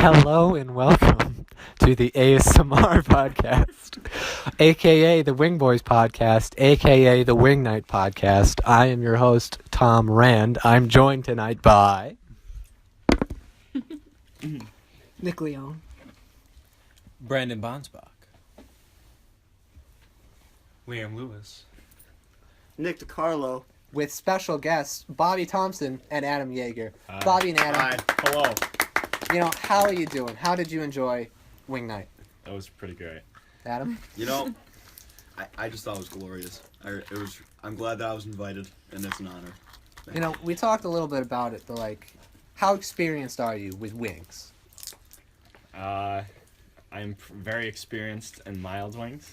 Hello and welcome to the ASMR podcast, aka the Wing Boys podcast, aka the Wing Night podcast. I am your host, Tom Rand. I'm joined tonight by Nick Leon. Brandon Bansbach. Liam Lewis. Nick DiCarlo. with special guests Bobby Thompson and Adam Yeager. Bobby and Adam, Hi. Hello. how are you doing? How did you enjoy Wing Night? That was pretty great. Adam? I just thought it was glorious. I'm glad that I was invited, and it's an honor. We talked a little bit about it, but how experienced are you with wings? I'm very experienced in mild wings.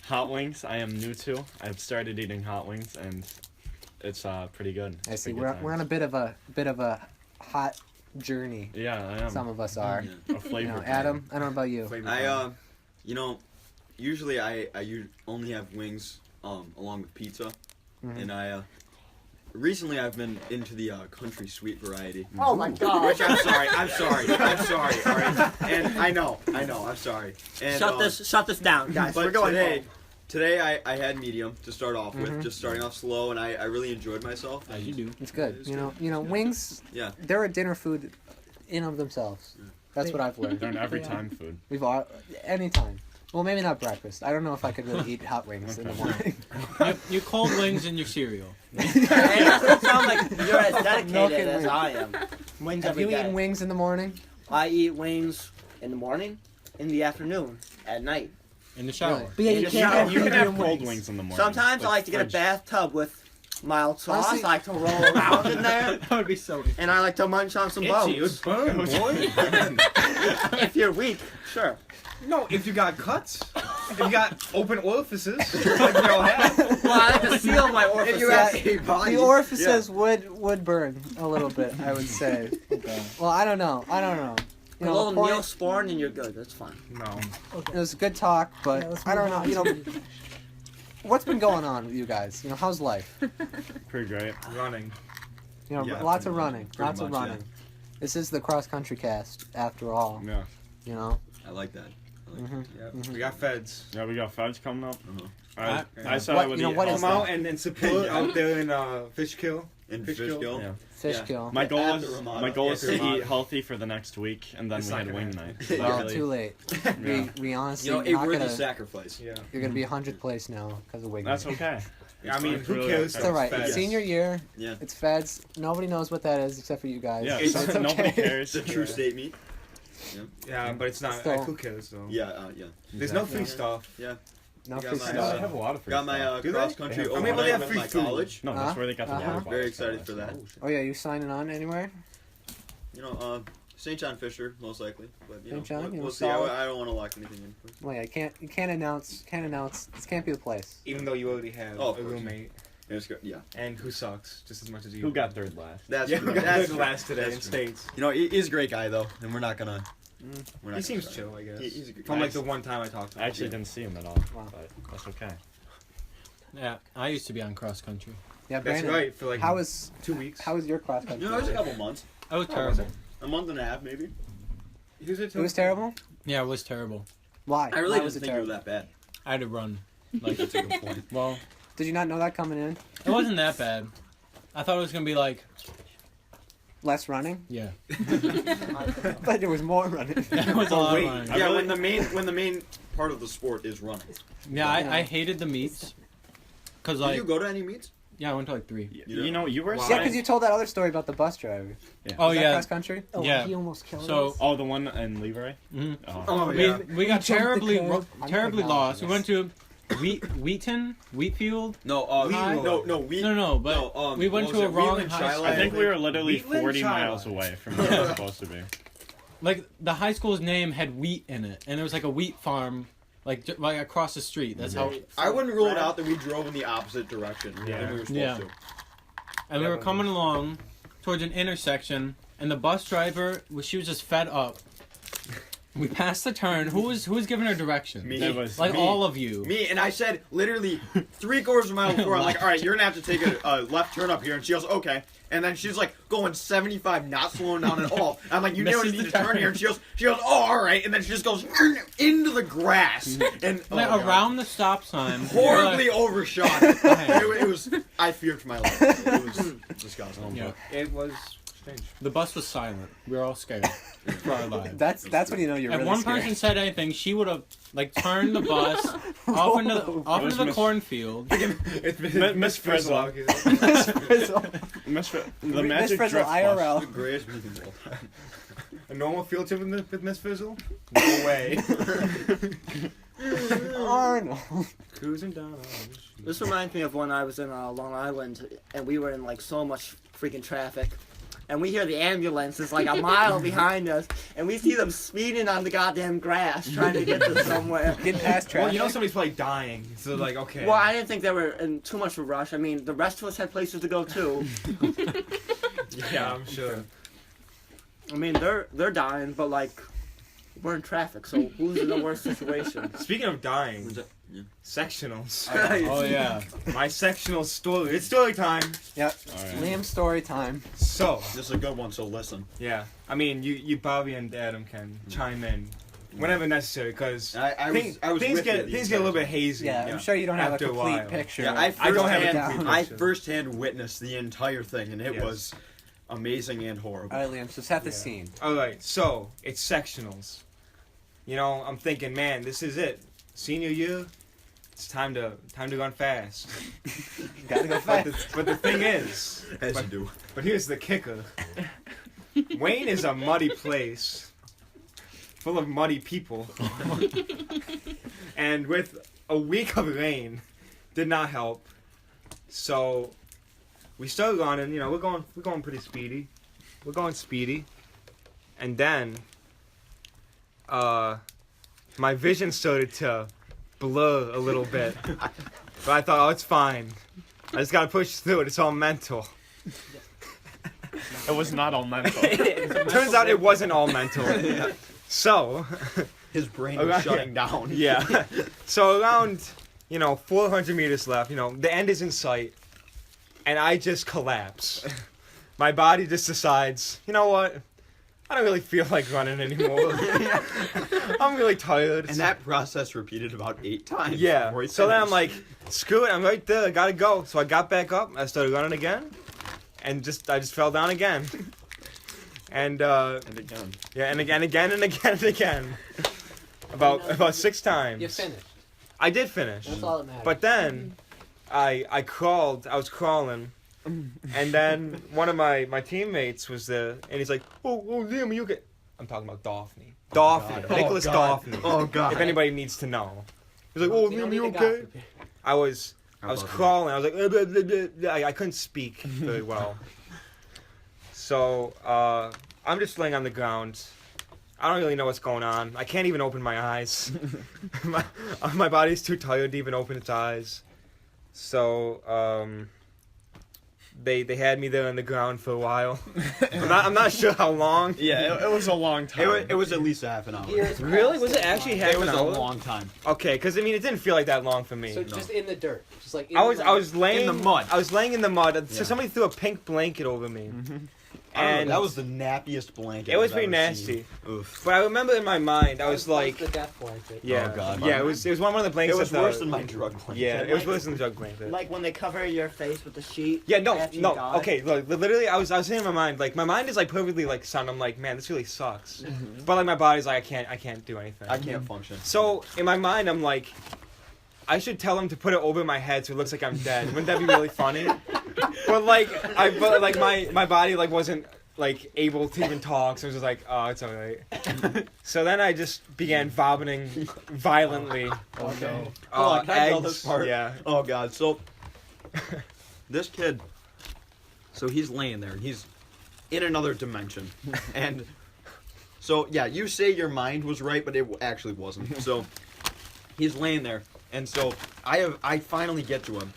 Hot wings, I am new to. I've started eating hot wings, and it's pretty good. I see. We're on a bit of a hot journey. Yeah, I am. Some of us are. Yeah. A flavor. Adam, I don't know about you. Usually I only have wings along with pizza, and recently I've been into the country sweet variety. Oh my God! Which I'm sorry. All right, and I know. I'm sorry. And, Shut this down, guys. But We're going today, home. today I had medium to start off with, just starting off slow, and I really enjoyed myself. As you do. It's good. It's Wings. Yeah. They're a dinner food in of themselves. That's what I've learned. They're an every time food. We've all anytime. Well, maybe not breakfast. I don't know if I could really eat hot wings in the morning. You cold wings in your cereal. It doesn't sound like you're as dedicated Milk and as wings. I am. Wings Have every you day. eaten wings in the morning? I eat wings in the morning, in the afternoon, at night. In the shower. Really? But yeah, You can have cold wings in the morning. Sometimes I like to get a fridge. bathtub with mild sauce. Honestly- I like to roll around in there, That would be so. and I like to munch on some Itchy, it bones. would burn, boy. If you're weak, sure. No, if you got cuts, if you got open orifices, like we all have. Well, I like to seal my orifices. If you have a body, The orifices would burn a little bit, I would say. Well, I don't know. A little Neosporin and you're good. That's fine. No. It was a good talk, but I don't know. What's been going on with you guys? How's life? Pretty great. Running. Yeah, Lots of pretty running. much, Lots of yeah. running. This is the cross country cast, after all. Yeah. I like that. Yep. We got feds. Yeah, we got fudge coming up. Uh-huh. I saw What- it with you know, the what is Come that? out and support out there in Fishkill. In Fishkill. Fishkill. Yeah. Fish Yeah. kill. My goal At is the Ramada. my goal is At the to Ramada. eat healthy for the next week, and then It's we not had gonna wing happen. night. So Well, really- too late. Yeah. We honestly A not worthy gonna. sacrifice. Yeah. You're gonna be 100th place now because of Wing That's Night. okay. I mean, It's who really cares? It's alright. Feds. It's senior year. Yeah. It's feds. Nobody knows what that is except for you guys. Yeah, It's- So it's okay. nobody cares. It's a true state meet. Yeah, but it's not. Still- Who cares though? Yeah. There's no Exactly. free stuff. Yeah. No You got free my, stuff. They have a lot of Got my Do they? cross country They have- I mean, but overnight they have with free my food. college. No, that's where they got the Uh-huh. water bottles. Very excited from. for that. Oh yeah, you signing on anywhere? St. John Fisher most likely, but St. John, we'll see. solid. I don't want to lock anything in. Well, yeah, you can't announce. This can't be the place. Even though you already have Oh, of a course. roommate, Yeah. and who sucks just as much as you. Who got third last? That's Yeah, true. who got That's the true. last today That's in true. states. He's a great guy though, and we're not gonna. He seems chill, I guess. He's a good From guy. like the one time I talked to him. I actually didn't see him at all, Wow. but that's okay. Yeah, I used to be on cross country. Yeah, That's Brandon. right. For like How was 2 weeks. your cross country? It was a couple months, It was Oh, terrible. was it? a month and a half maybe. Who's it? It was terrible. Yeah, it was terrible. Why? I really Why didn't was it think you were terrible? that bad. I had to run. Like, That's a good point. well, Did you not know that coming in? it wasn't that bad. I thought it was gonna be like, Less running, yeah, but there was more running. it was a lot of Wait, running. yeah, really- when the main part of the sport is running. Yeah, I hated the meets. Cause Did like, you go to any meets? yeah, I went to like 3. You You know, you were Wow. Yeah, saying. because you told that other story about the bus driver. Oh Was that yeah, cross country. yeah. He almost killed So us. Oh, the one in Leroy. mhm. Oh. Oh we yeah. we got jumped the terribly curb. terribly I'm lost. We went acknowledging to Wheatfield. No, Hi. no, But we went what to a was it? wrong Wheatland high Shiloh, school. I think we were literally Wheatland 40 Child. miles away from where we were supposed to be. Like the high school's name had wheat in it, and there was like a wheat farm, like across the street. That's how. I wouldn't rule it out that we drove in the opposite direction Yeah. than we were supposed Yeah. to. And we were coming along towards an intersection, and the bus driver she was just fed up, We passed the turn. Who was giving her directions? Me. That was Like me. all of you. Me, and I said literally 3/4 of a mile before, I'm like, all right, you're gonna have to take a left turn up here, and she goes, okay. And then she's like going 75, not slowing down at all. I'm like, you know you need to turn here, and she goes, oh, all right, and then she just goes into the grass and Like around the stop sign. horribly overshot. It was. I feared for my life. It was disgusting. Yeah. It was strange. The bus was silent. We were all scared for our lives. That's when you know you're If really one scared. person said anything, she would have like turned the bus off into the Miss- cornfield. Miss Frizzle. Miss Frizzle. The magic Frizzle drift bus. IRL. The greatest movie of all time. A normal field trip with Miss Fizzle? No way. Arnold. Cruising down. This reminds me of when I was in Long Island and we were in like so much freaking traffic. And we hear the ambulance is like a mile behind us, and we see them speeding on the goddamn grass trying to get to somewhere. Getting past traffic. Well, you know somebody's probably dying, so like, okay. Well, I didn't think they were in too much of a rush. I mean, the rest of us had places to go too. Yeah, I'm sure. I mean, they're dying, but like, we're in traffic, so who's in the worst situation? Speaking of dying, Was that- yeah. sectionals. Oh yeah. My sectional story. It's story time. Yep. Alright. Liam's story time. So, This is a good one, so listen. yeah. I mean, you Bobby and Adam can chime in whenever necessary, because I was things with get you the things get a little entire bit hazy. Yeah, I'm sure you don't have a After a complete while. picture. Yeah, I don't have a firsthand- complete I picture. firsthand witnessed the entire thing, and it Yes. was amazing and horrible. All right, Liam. So set the Yeah. scene. All right, so it's sectionals. You know, I'm thinking, man, this is it. Senior year, it's time to run fast. Gotta go But fast. the thing is, As you do. but here's the kicker. Wayne is a muddy place, full of muddy people, and with a week of rain, did not help. So we started running. You know, we're going pretty speedy. We're going speedy, and then my vision started to blur a little bit. But I thought, oh, it's fine. I just gotta push through it. It's all mental. It was not all mental. Turns out it wasn't all mental. So, His brain Around- was shutting down. yeah. So around, 400 meters left, the end is in sight. And I just collapse. My body just decides, you know what? I don't really feel like running anymore. I'm really tired. And that process repeated about 8 times. Yeah. before he So then I'm finished. like, screw it, I'm right there, I gotta go. So I got back up, I started running again, and I just fell down again. And And again. yeah, and again and again. About 6 times. You finished. I did finish. That's all that matters. But then I was crawling, and then one of my teammates was there, and he's like, oh Liam, you get. I'm talking about Daphne. God. Nicholas Oh, God. Daphne. Oh, God. If anybody needs to know. He's like, oh You don't Liam, need you the okay? gossip. I was love that. crawling. I was like, blah, blah, blah, blah. I couldn't speak very well. So I'm just laying on the ground. I don't really know what's going on. I can't even open my eyes. my body's too tired to even open its eyes. So they had me there on the ground for a while. I'm not sure how long. Yeah, It was a long time. it was at least half an hour. Really? Was it actually half It was an a hour? long time. Okay, because I mean it didn't feel like that long for me. So just in the dirt, just like in I the was laying In the mud. I was laying in the mud. So Yeah. somebody threw a pink blanket over me, And and that was the nappiest blanket. it was I've pretty ever nasty. seen. Oof. But I remember in my mind, I was like, the death blanket. yeah, Oh, God. yeah. It was one of the It blankets. was that the- worse than my drug blanket. Yeah, it was worse than the drug blanket. Like when they cover your face with the sheet. Yeah, no, after you no. die. Okay, look, literally, I was saying in my mind, like my mind is like perfectly like sound. I'm like, man, this really sucks. But like my body's like, I can't do anything. I can't function. So in my mind, I'm like, I should tell him to put it over my head so it looks like I'm dead. Wouldn't that be really funny? But like my body like wasn't like able to even talk, so it was just like, oh, it's alright. So then I just began vomiting violently. Oh no. Hold on, can I tell eggs, this part? Yeah. Oh god. So this kid, so he's laying there. He's in another dimension, and so yeah, you say your mind was right, but it actually wasn't. So he's laying there, and so I finally get to him,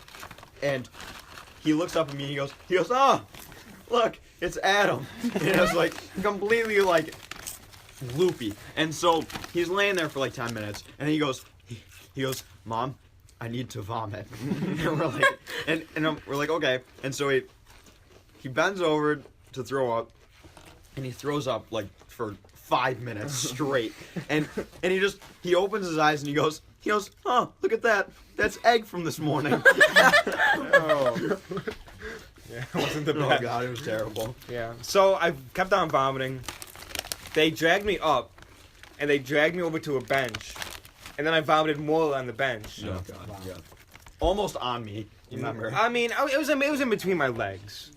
and he looks up at me. And he goes, oh, look, it's Adam. And I was like completely like loopy. And so he's laying there for like 10 minutes, and then he goes, Mom, I need to vomit. And we're like, we're like, okay. And so he bends over to throw up, and he throws up like for 5 minutes straight. And he opens his eyes and he goes, oh, look at that. That's egg from this morning. Oh. Yeah, it wasn't the Oh best. God, it was terrible. Yeah. So I kept on vomiting. They dragged me up, and they dragged me over to a bench, and then I vomited more on the bench. Oh God, yeah. Almost on me. You remember? I mean, it was in between my legs.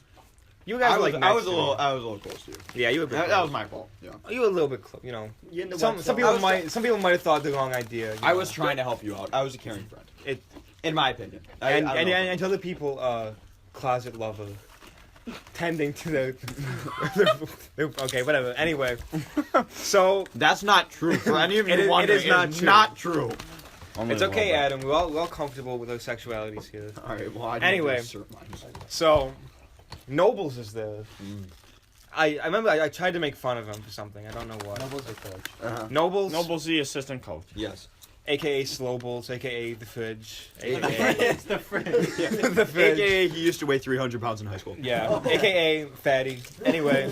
You guys I were was, like I was next a to me. little close to you. Yeah, you were. A bit That close. was my fault. Yeah. You were a little bit close. You know, You in the some website. people might have thought the wrong idea. you I know. was trying to help you out. I was a caring friend. It- in my opinion. and I don't know. and other people closet lover, tending to the. Okay, whatever. Anyway, so That's not true. For any of you It is- wondering, it is not true. not true. it's okay, Adam. We're all comfortable with our sexualities here. All right. Well, I Anyway. didn't assert mine. So, Nobles is there. I remember I tried to make fun of him for something. I don't know what. Nobles or coach? Uh-huh. Nobles, Noble's the assistant coach. Yes. aka Slowbles, aka the Fridge, aka It's the fridge. the Fridge. AKA, he used to weigh 300 pounds in high school. Yeah, aka Fatty. Anyway,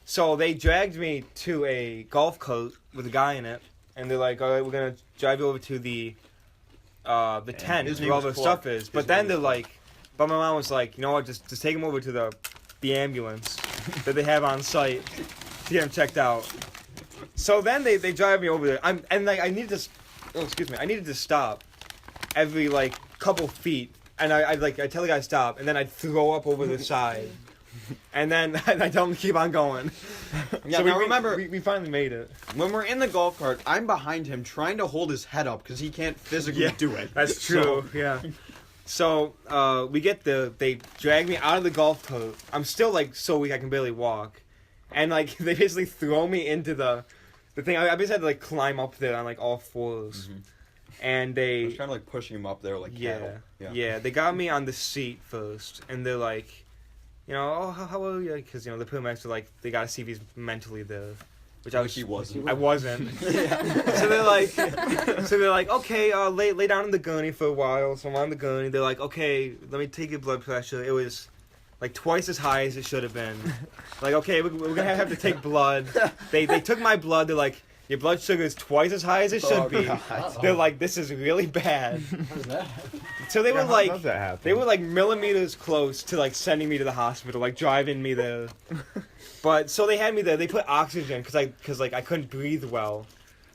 so they dragged me to a golf cart with a guy in it, and they're like, "All right, we're gonna drive you over to the tent his where name all the was stuff Clark. is." But His then name they're was like, but my mom was like, "You know what? Just take him over to the ambulance that they have on site to get him checked out." So then they drive me over there. I needed to stop every like couple feet, and I tell the guy stop, and then I'd throw up over the side, and then I tell him to keep on going. Yeah, So now remember, we finally made it. when we're in the golf cart, I'm behind him trying to hold his head up because he can't physically Yeah, do it. That's true. Yeah. So they drag me out of the golf cart. I'm still like so weak I can barely walk, and like they basically throw me into the thing. I basically had to like climb up there on like all fours, and I they was kind of like pushing him up there like cattle. yeah they got me on the seat first, and they're like, you know, oh how are you? Because you know the paramedics are like they gotta see if he's mentally there, which I was. He wasn't. I wasn't. So they're like, okay, lay down in the gurney for a while. So I'm on the gurney. They're like, okay, let me take your blood pressure. It was like twice as high as it should have been. Like, okay, we're gonna have to take blood. They took my blood. They're like, your blood sugar is twice as high as it should be. They're like, this is really bad. How's that? So they were How like, does that happen? they were like millimeters close to like sending me to the hospital, like driving me there. But so they had me there. They put oxygen because I couldn't breathe well,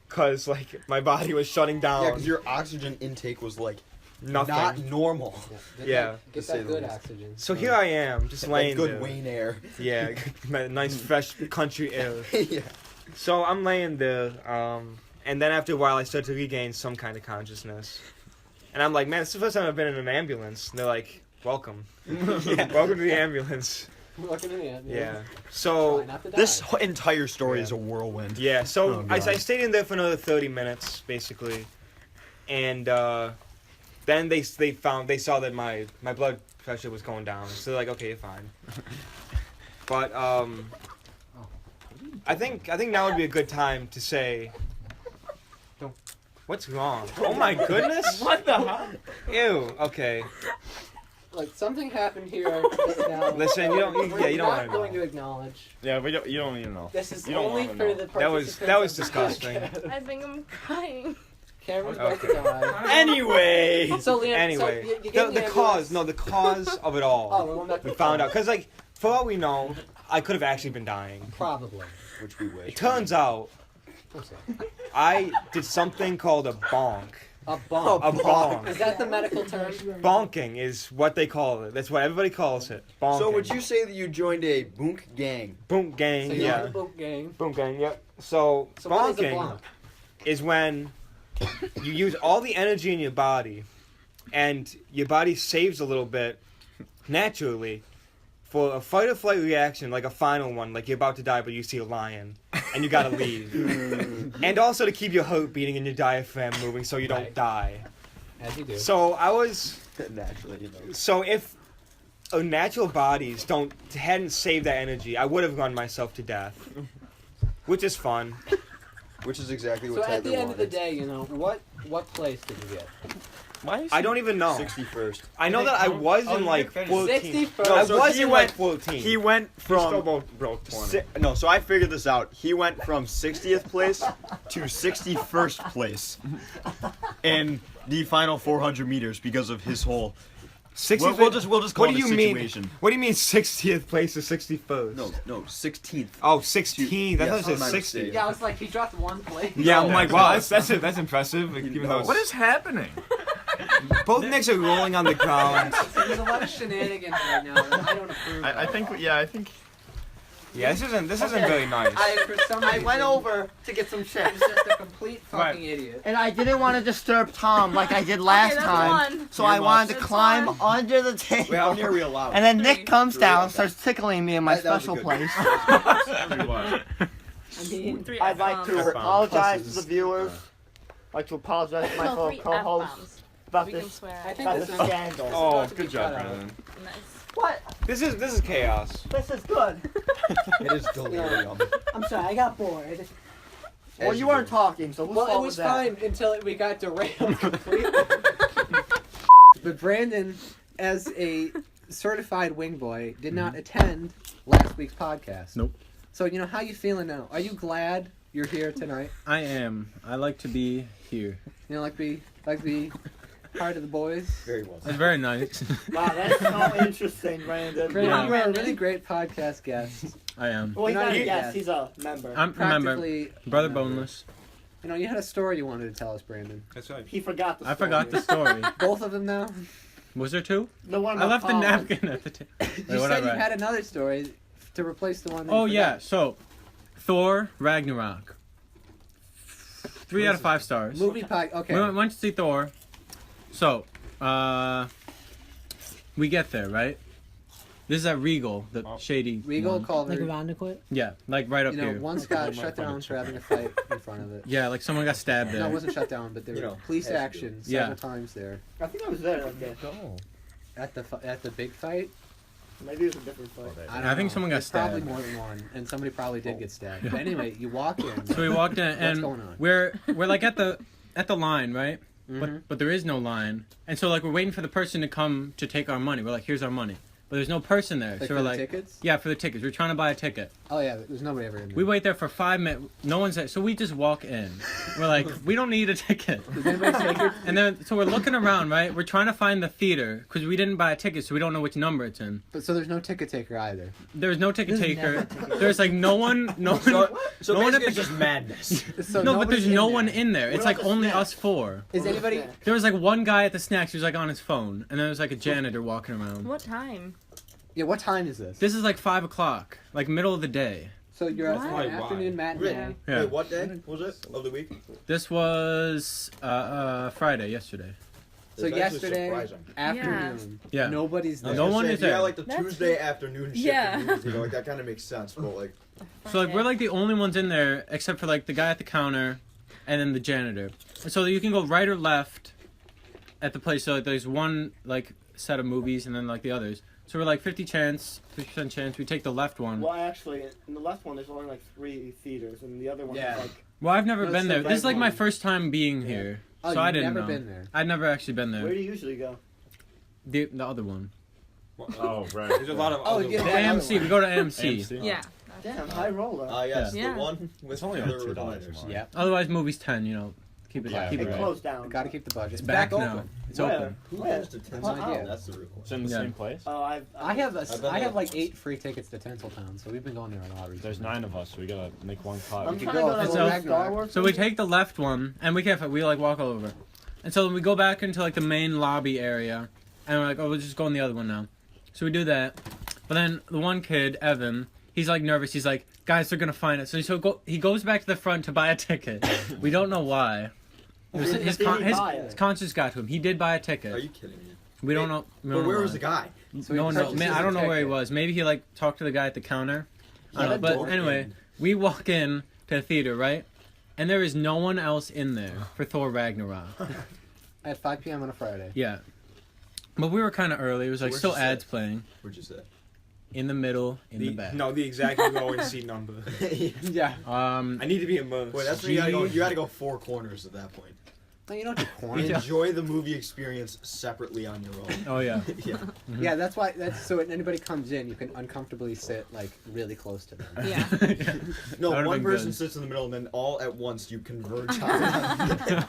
cause like my body was shutting down. Yeah, because your oxygen intake was like Nothing. not normal. Get Yeah. That, To get say that the good least. oxygen. So here I am, just Like laying good there. Wayne air. Yeah, nice fresh country air. Yeah. So I'm laying there, and then after a while I start to regain some kind of consciousness, and I'm like, man, it's the first time I've been in an ambulance. And they're like, welcome, welcome to the ambulance. Looking in the end. Yeah. So Try not to die. This entire story Yeah. is a whirlwind. yeah, so Oh, I God. stayed in there for another 30 minutes basically, and then they saw that my blood pressure was going down, so they're like, okay, you're fine. But I think now would be a good time to say, what's wrong? Oh my goodness! What the hell? Ew. Okay. Like something happened here. Just now. Listen, you don't- We're you don't not wanna going know. to acknowledge. Yeah, you don't even know. This is You don't only wanna for know. the That was participants of the disgusting. podcast. I think I'm crying. Cameron's about to Okay. die. Anyway. So Leanne, Anyway, so you get the in cause, ambulance. no, the cause of it Oh, all. well, not We the found out, cause. cause like for all we know, I could have actually been dying. Probably. Which we wish. It turns out What's that? I did something called a bonk. A bomb. A bonk. Is that the medical term? Bonking is what they call it. That's what everybody calls it. Bonking. So would you say that you joined a boonk gang? Boom gang, So you're yeah. in the boat gang. Boom gang, yep. So, So what is a bonking bonk? is when you use all the energy in your body and your body saves a little bit naturally for a fight or flight reaction, like a final one, like you're about to die but you see a lion and you gotta leave. And also to keep your heart beating and your diaphragm moving so you don't Right. die. As you do. So I was Naturally, you know. So if our natural bodies hadn't saved that energy, I would have run myself to death. which is fun. Which is exactly So what Tyler at the end of the wanted. day, you know, what place did you get? Why? I don't even know. 61st. I know that I was Oh, in you like did finish. 14. 61st. No, I So was he in went- like 14. He went He still from broke 20. so I figured this out. He went from 60th place to 61st place in the final 400 meters because of his whole. 60th. We'll just call What it do a you mean? situation. What do you mean 60th place to 61st? No, 16th. Oh, 16th. I Yes, thought it my said 60. mistake. Yeah, I was like, he dropped one place. Yeah, I'm No. like, wow, that's impressive. Like, even though No. What is happening? both Knicks are rolling on the ground. There's a lot of shenanigans right now that I don't approve I of. think. Yeah, I think. Yeah, this isn't very nice. For some I reason, went over to get some He's chips, just a complete fucking Right. idiot. and I didn't want to disturb Tom like I did last that's time. one. So I wanted to That's climb one. under the table. Wait, how many are we allowed? And then Three. Nick comes Three, down, okay. starts tickling me in my That was a special good place. I mean, 3 I'd like to F-bombs. apologize to Pluses. the viewers. I'd like to apologize to my No, fellow 3 co-hosts F-bombs. about We can this swear. I at think it. about this this is- scandal. Oh, about to good be job, cut out. Brandon. Nice. What? This is chaos. This is good. It is delirium. I'm sorry, I got bored. Well, As you you weren't do. talking, so whose Well, it fault was that? fine until we got derailed completely. But Brandon, as a certified wing boy, did not attend last week's podcast. Nope. So, you know, how you feeling now? Are you glad you're here tonight? I am. I like to be here. You know, like be part of the boys? Very well. It's very nice. Wow, that's so interesting, Brandon. Brandon, Yeah. you're a really great podcast guest. I am. Well, he's You're not not a a guest, guest. he's a member. Remember, Practically, brother a member. boneless. You know, you had a story you wanted to tell us, Brandon. That's right. He forgot the I story. forgot the story. Both of them now? Was there two? The one I about left the Colin. napkin at the table. You said you had another story to replace the one that Oh you yeah, forgot. so Thor Ragnarok. 3 out of 5 stars. Movie pack. Okay. We went to see Thor. So, we get there, right? This is at Regal, the shady Regal one. Culver. Yeah, like right up You know, here. once got shut down for having a fight in front of it. Yeah, like someone got stabbed there. No, it wasn't shut down, but there You were know, police as you do. action Yeah. several times there I think I was there that day. at the big fight. Maybe it was a different fight. I think someone got There's probably stabbed. more than one, and somebody probably did get stabbed. But anyway, you walk in. So we walked in, What's and going on? we're like at the line, right? Mhm. But there is no line, and so like we're waiting for the person to come to take our money. We're like, here's our money, but there's no person there. Like so for we're the like, tickets? yeah, for the tickets. We're trying to buy a ticket. Oh yeah, there's nobody ever in there. We wait there for 5 minutes. No one's there, so we just walk in. We're like, we don't need a ticket. Does anybody take it? And then so we're looking around, right? We're trying to find the theater because we didn't buy a ticket, so we don't know which number it's in. But so there's no ticket taker either. There's no ticket taker. There's like no one. So No one basically at it's the- just madness. So No, but there's nobody's no in one there. in there. It's about like the only snack? us 4. Is anybody? There was like one guy at the snacks who was like on his phone, and then there was like a janitor walking around. What time? Yeah. What time is this? This is like 5 o'clock, like middle of the day. So you're at What? an afternoon matinee. Yeah. Wait, what day was it of the week? This was Friday, yesterday. So It's actually yesterday surprising. afternoon. Yeah. Nobody's I was there. No gonna one say, is if you had, there. like the That's Tuesday it. afternoon shift. Yeah. in movies, like that kind of makes sense, but like So like we're like the only ones in there except for like the guy at the counter, and then the janitor. So you can go right or left at the place. So like, there's one like set of movies, and then like the others. So we're like 50% chance. We take the left one. Well, actually, in the left one, there's only like 3 theaters, and the other one Yeah. is like. Well, I've never No, been it's there. the This is right like my one. first time being here, Oh, so I you've didn't never know. been there. I'd never actually been Where there. do you usually go? The other one. Oh right. There's a lot of. Oh, other yeah. The The other AMC. one. We go to AMC. AMC? Yeah. Damn, high roller. yes, Yeah. the one with It's only other like $2 recliners. more. Yeah. Otherwise, movies 10. You know, keep it Yeah, keep It it right. closed down. Got to keep the budget. It's It's back back now. open. It's Where? open. Who Where? goes to Tinseltown? Wow. That's the real It's question. in the Yeah. same place. Oh, I have I've been I have there like once. 8 free tickets to Tinseltown, so we've been going there a lot recently. There's 9 of us, so we gotta make one cut. I'm could trying to go go if to it's the a- Star Wars. So we take the left one, and we like walk all over. And so we go back into like the main lobby area, and we're like, oh, we'll just go in the other one now. So we do that, but then the one kid, Evan, he's like nervous. He's like, guys, they're gonna find us. So he goes back to the front to buy a ticket. We don't know why. It was his conscience got to him. He did buy a Are ticket. you kidding me? We don't know. we But don't know where why. was the guy? So he No one knows. purchases Man, I a don't know where he ticket. was. Maybe he like talked to the guy at the counter. I don't know. Let But door anyway, in. we walk in to the theater, right? And there is no one else in there for Thor Ragnarok. At 5 p.m. on a Friday. Yeah. But we were kind of early. It was like Where'd still you sit? ads playing. Where'd you say? in the middle, in the back. No, the exactly going seat number. Yeah. I need to be immersed. Boy, that's when you gotta go four corners at that point. No, you don't do corners. Enjoy the movie experience separately on your own. Oh yeah. Yeah. Yeah, that's why. That's so when anybody comes in, you can uncomfortably sit like really close to them. Yeah. No, That would've one been person good. sits in the middle, and then all at once you converge on them.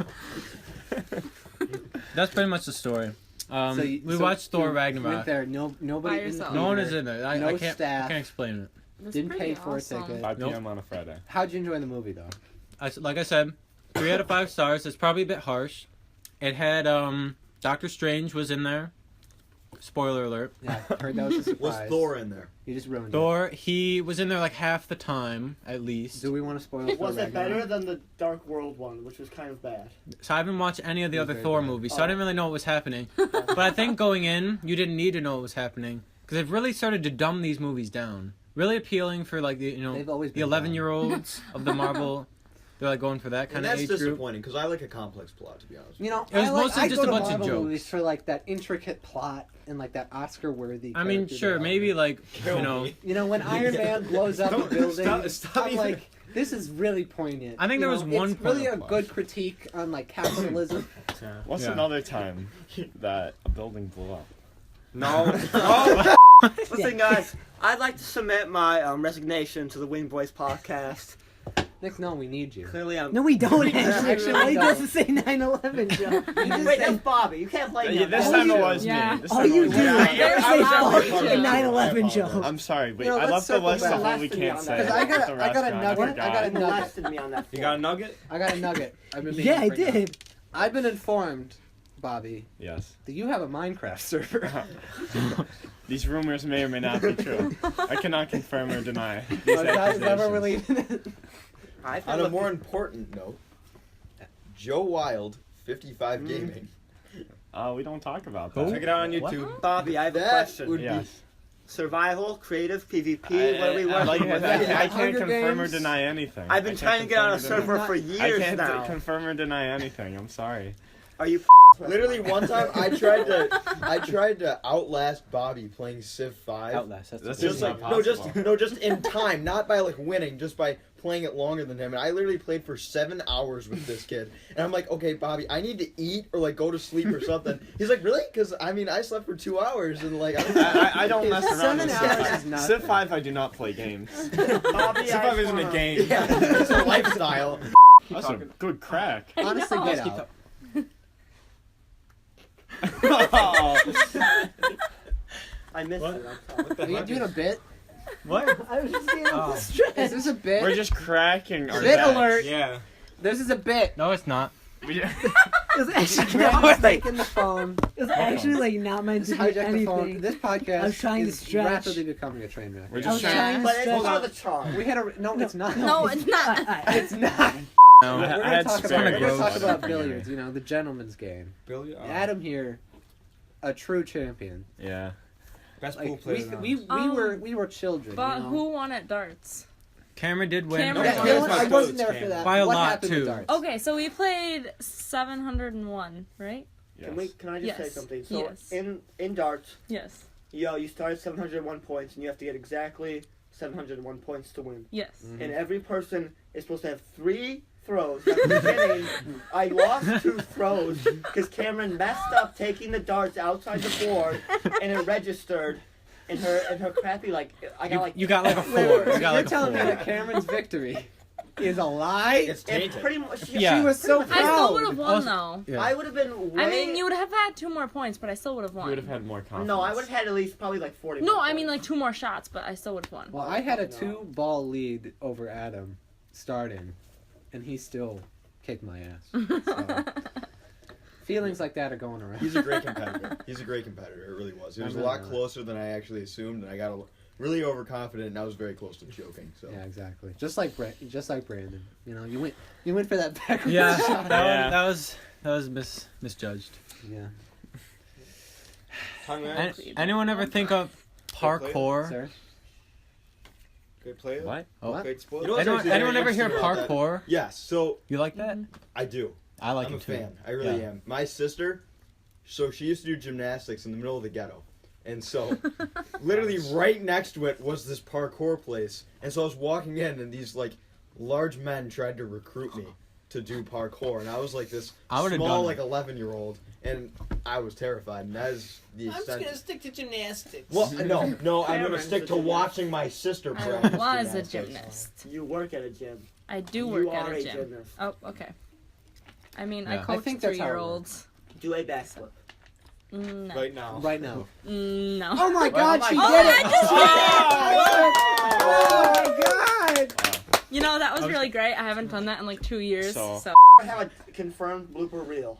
That's pretty much the story. We so watched Thor you Went Ragnarok. there. Nobody. By in the yourself. No one theater, is in there. I No can't. staff. I can't explain it. That's Didn't pretty pay for a awesome. ticket. 5 Nope. p.m. on a Friday. How'd you enjoy the movie though? Like I said, 3 out of 5 stars. It's probably a bit harsh. It had Doctor Strange was in there. Spoiler alert. Yeah, I heard that was a surprise. Was Thor in there? You just ruined Thor, he was in there like half the time at it. least. Do we want to spoil? Was Thor it better Ragnarok? than the Dark World one, which was kind of bad? So I haven't watched any of the It was other very Thor bad. movies, so I didn't really know what was happening. But I think going in, you didn't need to know what was happening because they've really started to dumb these movies down. Really appealing for like the They've always the been 11-year-olds of the Marvel. They're like going for that kind And of that's age group. disappointing because I like a complex plot, to be honest. You know, It was mostly I just go a to bunch of Marvel jokes. movies for like that intricate plot and like that Oscar-worthy. I mean, character sure, development. maybe like Kill you know. me. You know, when Iron Man blows up a Don't- building, stop I'm even- like, this is really poignant. I think You there was know, one It's really point a of good critique on like capitalism. What's Yeah. another time that a building blew up? No. Listen, guys, I'd like to submit my resignation to the Wing Boys podcast. Nick, no, we need you. Clearly, I'm. No, we don't I actually. really He don't. doesn't say 9/11, Joe. He just Wait, said, that's Bobby. You can't blame Yeah, him. this That's time you. it was Yeah. me. This oh, time you it do. was me. There's I a was fault actually- in 9/11, Joe. I'm sorry, but You know, I let's left the circle list back. of what we Molested me can't on say. that. 'Cause I got a- at the I got a restaurant. nugget, I forgot. got a You nugget. molested me on that. You got a nugget? I got a nugget. I've been meaning Yeah, to I bring up. did. I've been informed, Bobby, Yes. that you have a Minecraft server. These rumors may or may not be true. I cannot confirm or deny these Is that where we're accusations. leaving it? I On a feel more important note, Joe Wild, 55 Gaming. We don't talk about Who? that. Check it out on What? YouTube. Bobby, I have a That question. would Yes. Survival, creative, PvP. What are we working like with? I Yeah. can't Hunger confirm or Games. deny anything. I've been I trying to can't get on a confirm or server deny- for I years can't now. confirm or deny anything. I'm sorry. Are you? Literally one time I tried to outlast Bobby playing Civ 5. Outlast. That's This the is big like- one. just in time, not by like winning, just by playing it longer than him. And I literally played for 7 hours with this kid. And I'm like, okay, Bobby, I need to eat or like go to sleep or something. He's like, really? Because I mean, I slept for 2 hours and like I don't mess around 7 with hours Civ is 5. nothing. Civ 5, I do not play games. Bobby, Civ 5 isn't a game. Yeah, it's a lifestyle. That's a good crack. Honestly, know. get Let's out. I missed What? it. I'm sorry. Are you doing a bit? What? I was just getting Oh. the stress. Is this a bit? We're just cracking our Bit backs. alert. Yeah. This is a bit. No, it's not. We- It was actually Brandon's not, taking the phone. it was actually like not meant This to be hijacked the phone. anything. This podcast I was trying to is stretch. rapidly becoming a train wreck. We're I just was trying. trying to But it's stretch. part of the charm. We had a no. It's not. No, it's not. It's not. No. We're I gonna had talk spare about, we're gonna gross. talk about Anyway. billiards. You know, the gentleman's game. Billy? Adam here, a true champion. Yeah. Best pool Like player. we were children. But you know? who won at darts? Cameron did win. Cameron Yeah, won. you know what? I Coach wasn't there for came. that. By a what lot, happened with too. darts? Okay, so we played 701, right? Yes. Can I just say Yes. something? So Yes. in darts, Yes. you start at 701 points, and you have to get exactly 701 points to win. Yes. And every person is supposed to have 3 throws. At the beginning, I lost 2 throws because Cameron messed up taking the darts outside the board, and it registered in her crappy I got like You got like a 4. Wait, You so got you're like a telling me 4. that Cameron's victory is a lie? It's it tainted. pretty much. Yeah. She was so I proud. still would have won Also- though. Yeah. I would have been. Way, I mean, you would have had 2 more points, but I still would have You won. would have had more confidence. No, I would have had at least probably like 40. No, more I mean points. like 2 more shots, but I still would have won. Well, I had a No. 2-ball lead over Adam starting, and he still kicked my ass. So, feelings like that are going around. He's a great competitor. It really was. It was a lot closer than I actually assumed, and I got really overconfident, and I was very close to choking. So Yeah, exactly. Just like Brandon. You know, you went for that backward Yeah, shot. that was misjudged. Yeah. Anyone ever think of parkour? Sir? great player. What? Oh. What? Great sport. You know what's Anyone, actually anyone very ever hear interesting about that? parkour? Yes. So You like that? I do. I like I'm a it too. fan. I really Yeah. am. My sister, so she used to do gymnastics in the middle of the ghetto, And so, literally right next to it was this parkour place. And so I was walking in, and these like large men tried to recruit me to do parkour, and I was like this I would've small done like 11-year-old, and I was terrified. And that is the I'm just extent. gonna stick to gymnastics. Well, no, I'm gonna Cameron's stick a to gymnast. watching my sister I practice. was a gymnastics. gymnast. You work at a gym. I do You work at are a a gym. gymnast. Oh, okay. I mean, I Yeah. I coach think that's how it 3-year-olds. Do a backflip. No. Right now. Right now. No. Oh my God, she Oh, did I it! just Oh my God! You know, that was really great. I haven't done that in like 2 years. So- So. I have a confirmed blooper reel.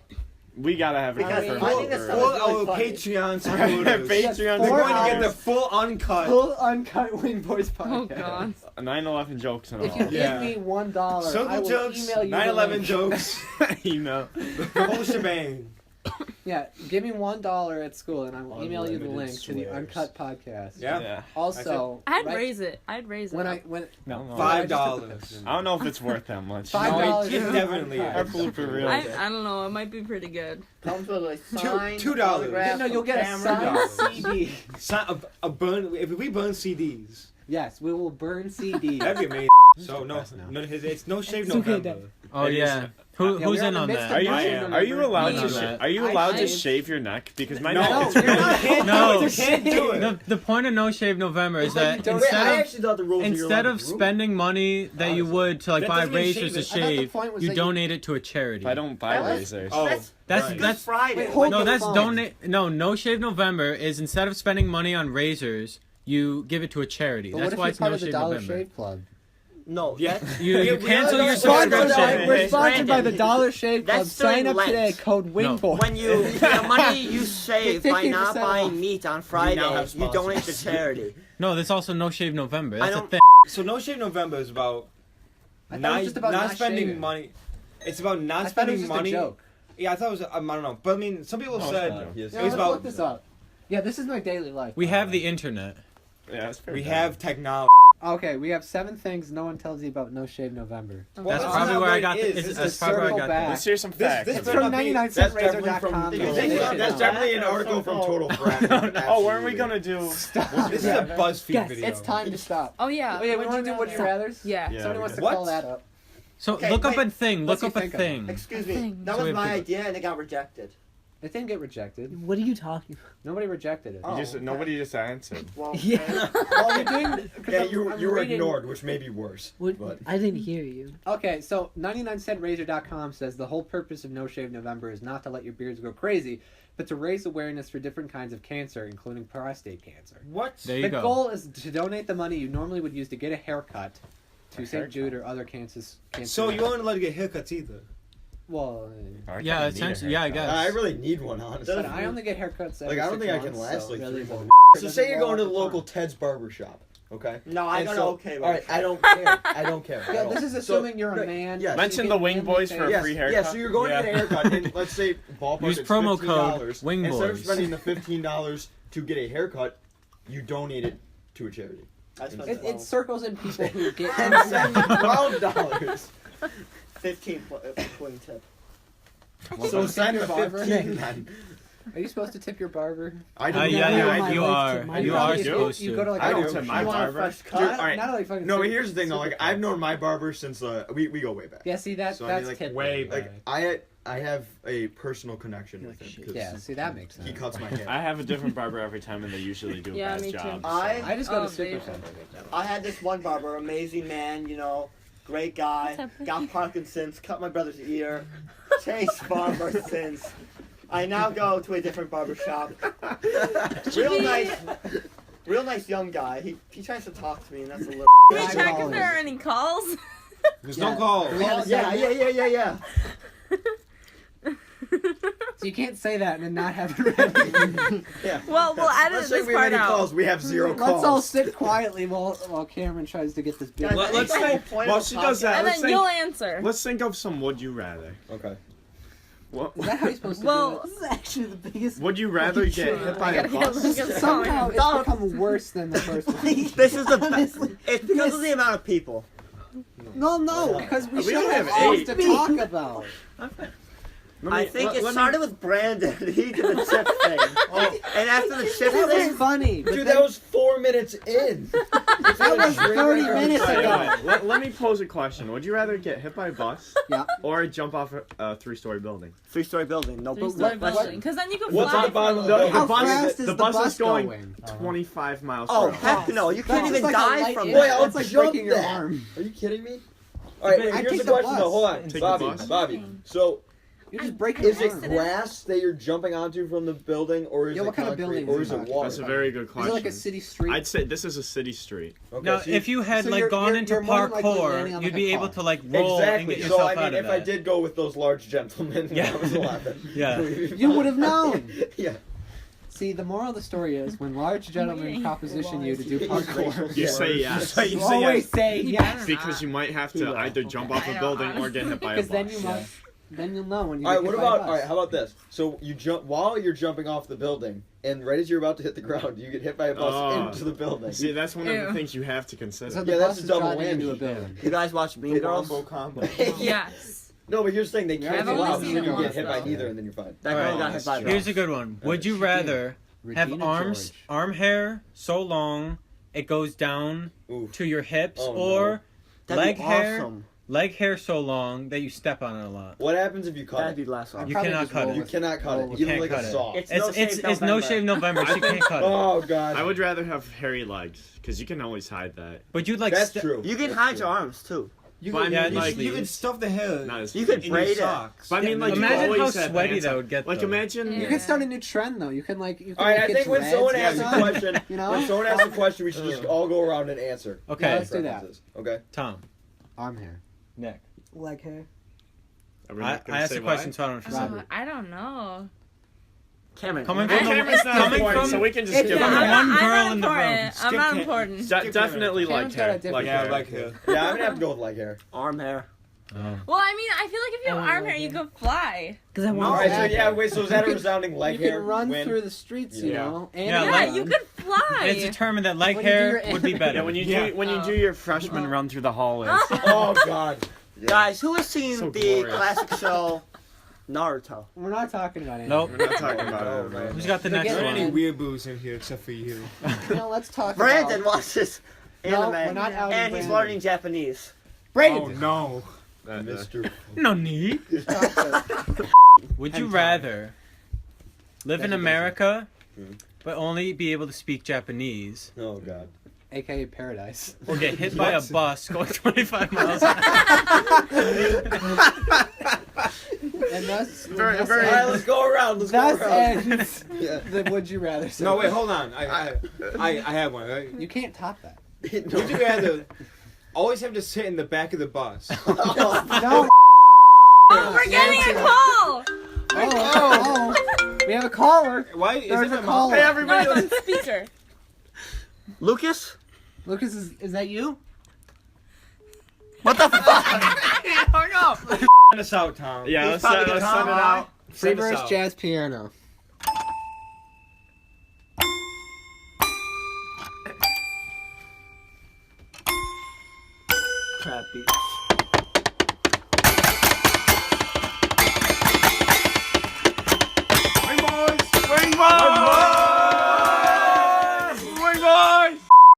We gotta have a Because confirmed I think that's blooper. so- Full really funny. Patreon supporters. Patreon They're going to get supporters. the full uncut. Full uncut Wing Boys podcast. Oh God. 9/11 jokes and If all. you Yeah. give me $1, I Circle will jokes, email you. the 9/11 link. jokes, You know. the whole shebang. Yeah, give me $1 at school, and I will email you the Unlimited link to the swears. uncut podcast. Yeah. Also, I'd right- raise it. I'd raise it. when up. No, $5. I don't know if it's worth that much. $5 it for definitely uncut. is. Our blooper reel. I don't know. It might be pretty good. Comes with a signed $2. autograph No, you'll get a from signed Cameron. CD. A burn. If we burn CDs, Yes, we will burn CDs. that'd be amazing. So no, it's no shave It's okay, November. Oh It is- yeah. Yeah, Who's we're in in the on midst that? of Are you I am. are you allowed Me to on are you allowed to I- shave your neck because my No, neck is you're really not. Can't No. do it. Can't do it. The point of No Shave November is It's like that you don't- Wait, I instead of actually thought the rules were you're instead allowed of to group. spending money that you would to like That buy doesn't mean razors to shave it. I thought the shave, point was you that you- donate it to a charity. I don't buy That's- razors. Oh, That's right. that's Friday. Wait, hold no, the that's phone. donate. No Shave November is instead of spending money on razors, you give it to a charity. But That's what if why you're it's part No of the Shave Dollar November. Shave Club? No. Yeah. You cancel your Sponsored by, subscription. we're sponsored by the Dollar Shave Club. That's Sign during up Lent. today. Code WINGBOY. When you the money you save by 50% not buying off. meat on now Friday, have you donate to sponsors. charity. No, there's also No Shave November. I That's a don't- thing. So no shave November is about I thought it was just about not spending shaving. money. It's about I not thought it was spending just money. a joke. Yeah, I thought it was. I don't know, but I mean, some people No, it's said not. Yes. Yeah, It was let's look about- this up. Yeah, this is my daily life. We by have the the internet. Yeah, it's pretty we bad. have technology. Okay, we have 7 things no one tells you about No Shave November. Well, That's that's probably not where I what got. it is. It's, It's that's a probably where I circle got back. that. Let's hear some This- facts. this It's better from not be- 99centrazor.com. That's definitely an article from Total Crap. Oh, weren't we gonna do? Stop. This is a BuzzFeed Yes. video. It's time to stop. Oh yeah. Oh yeah, we Would want to you do Would You rather? Rathers? Yeah. Yeah, Somebody we wants to did. What? call that up. So Okay, look up wait. a thing. What's Look he up a think of? thing. Excuse Thing. me. That So was we have my to- idea and it got rejected. It didn't get rejected. What are you talking Nobody rejected it. Oh. Nobody just answered. Well, Yeah. Well, we're doing. Yeah, I'm you were reading- ignored, which may be worse. What? But I didn't hear you. Okay, so 99centrazor.com says the whole purpose of No Shave November is not to let your beards go crazy, but to raise awareness for different kinds of cancer, including prostate cancer. What? There you The go. goal is to donate the money you normally would use to get a haircut to A St. haircut. Jude or other cancers. So you won't let it get haircuts either. Well, I Yeah, kinda need a essentially, yeah, I haircut. guess. I really need one, honestly. but I only get haircuts every Like, I don't 6 think I can months, last so like really 3 doesn't- months. So doesn't say you're go going to all the the local time. Ted's barber shop, okay? no, I And got so- okay. All right, I don't care. I don't care. at Yeah, all. this is So- assuming you're a right, man. yes. so you Mention get the Wing manly Boys for a face. Yes, free yeah, haircut. so you're going Yeah. to get a haircut, and let's say ballpark Use it's promo $15. code Wing Instead of Boys. spending the $15 to get a haircut, you donate it to a charity. I spent It circles in people who get. And send me $12. 15 including tip. So send your a barber? 15 then. Are you supposed to tip your barber? I Yeah, don't yeah, know. yeah, you are. My You brother are do. supposed You to. go to like I a- do. To You my want a barber. fresh Dude, cut? all right. Not like fucking No, super- here's the thing though. super Like I've known my barber since we go way back. Yeah, see that So, I mean, that's like, tipping. way Like I have a personal connection with him. 'cause Yeah, see that makes sense. he cuts my hair. I have a different barber every time, and they usually do a Yeah, bad me too. job. I just go Oh, to Super babe. Center. I had this one barber, amazing man, you know, great guy, What's happening? got Parkinson's, cut my brother's ear, changed barber since. I now go to a different barber shop. Real nice young guy. He tries to talk to me, and that's a little. Can we check if there are any calls? There's Yeah. no call. We have a Yeah. So you can't say that and then not have it ready. Well, we'll edit Let's say this we have part any out. calls. We have 0 Let's all calls. sit quietly while Cameron tries to get this big. Guys, Let's that's the whole think. point While of she the does that, And let's then you'll think. answer. Let's think of some would you rather. Okay. What, Is that how you're supposed to Well, This is actually the biggest. would you rather get hit by I a gotta get bus? Lucas do it? going. Somehow it's become worse than the first one. This is the. Honestly. It's because of the amount of people. No, because we We should don't have have things eight. to talk about. I think it started with Brandon. He did the chip thing. And after the chip That was thing, funny. but Dude, then- that was 4 minutes in. That was 30 minutes ago. Let me pose a question. Would you rather get hit by a bus Yeah. or jump off a 3-story building? 3-story building. No, but Three-story what? building. Because then you can What's fly. on the bottom of from- the How bus, fast the is the bus bus is going going? 25 miles Oh, per hour. heck no. You That's can't even like a die light from air. Wait, that. I'll It's like jump breaking your that. arm. Are you kidding me? All right, I here's take the the question bus. though. Hold on, Take the Bobby. bus. Bobby. So, You're just breaking your is it arm. grass that you're jumping onto from the building, or is Yeah, it what kind of concrete, building or is is it it talking water? That's a very good Is question. it like a city street? I'd say this is a city street. Okay, Now, so if you had so like you're- gone you're- into you're more than likely landing parkour, on, you'd like, a be able car. to like roll and exactly. get So yourself I mean, out of if I that. did go with those large gentlemen when Yeah. I was 11, Yeah. You would have known. yeah. See, the moral of the story is when large gentlemen Wait. proposition you to do parkour, You say yes. you always say You yes. better Because you might have to either jump off a building or get hit by a Because then bus. you must, then you'll know when you All right. get What hit by a about? bus. All right. How about this? So you jump while you're jumping off the building, and right as you're about to hit the ground, you get hit by a bus Oh. into the building. See, that's one of Ew. the things you have to consider. So the Yeah, bus that's a is double driving into a whammy. building. You guys watch Mean Girls? combo. Yes. No, but here's the thing: they Yeah, can't I've go only out, seen so it you get once, hit by though. neither, and then you're fine. That girl Alright, got hit by the Here's a good one. Would you rather have Regina arms George. arm hair so long it goes down Oof. to your hips, Oh, or That'd leg be hair awesome. leg hair so long that you step on it a lot? What happens if you cut That'd it? be less awesome. You Probably cannot just cut roll it. You with cannot cut it. roll You with look it. like Can't a cut saw. It's It's no it's shave it's no November. shave November, so you can't cut it. Oh god. I would rather have hairy legs because you can always hide that. But you'd like That's ste- true. You can That's hide true. your arms too. You But I could, mean, yeah, like, you could stuff the hair not as You could in braid your it. socks. But I mean, like, you Imagine how always have sweaty pants that on. would get, Like, though. imagine. Yeah. You can start a new trend though. You can like you can All right, like, I get think when dreads someone or asks a something. question, You know? when someone asks a question, we should just all go around and answer. Okay, Yeah, let's do that. Preferences. Okay. Tom, Arm hair. Nick. Leg hair. Are we I not gonna asked say a question, why? so I don't know if you Robert. said. I don't know. Cameron. Coming Well, from the Cameron's not coming important, from so we can just It's skip Yeah, Yeah, I'm it. one not, girl I'm in not the room. important. I'm not important. Definitely like Cameron's got a hair. different Like Yeah, hair. like hair. Yeah, I'm gonna have to go with leg hair. Arm hair. Well, I mean, I feel like if you have I arm like hair, you it. could fly. Because I All want right, so leg yeah, hair. wait, so is that a You can- resounding leg You hair can run win? through the streets, you Yeah. know. And Yeah, Yeah, like- you could fly. It's determined that leg When you do hair your- would be better. Yeah, when you Yeah. do when you do your freshman run through the hallways. Oh god. Yeah. Guys, who has seen So the glorious. classic show Naruto? We're not talking about it. Nope. We're not talking about Oh, it. man. Who's got the Look next at There it. aren't one? any weird boos in here except for you. You know, let's talk Brandon about... watches No, anime, we're not outing and he's Brandon. learning Japanese. Brandon! Oh no. Mr. No need. Chocolate. Would you Hentai. rather live in Thank you, America, Mhm. but only be able to speak Japanese, Oh god. AKA Paradise. or get hit by a bus going 25 miles an hour? And thus, Very- thus very- All right, ends, let's go around. Let's thus go around. ends Yeah. the would you rather. No, wait, hold on. I have one. Right? You can't top that. Would you rather always have to sit in the back of the bus? No. Oh, we're getting a call. Oh. We have a caller. Why is There's it a my caller. mom? Hey, No, everybody! it's on speaker. Lucas? Lucas, is that you? What the fuck? Send us out, Tom. Yeah, He's let's probably send it gonna out. Free Send us verse out. jazz piano. Crap beat.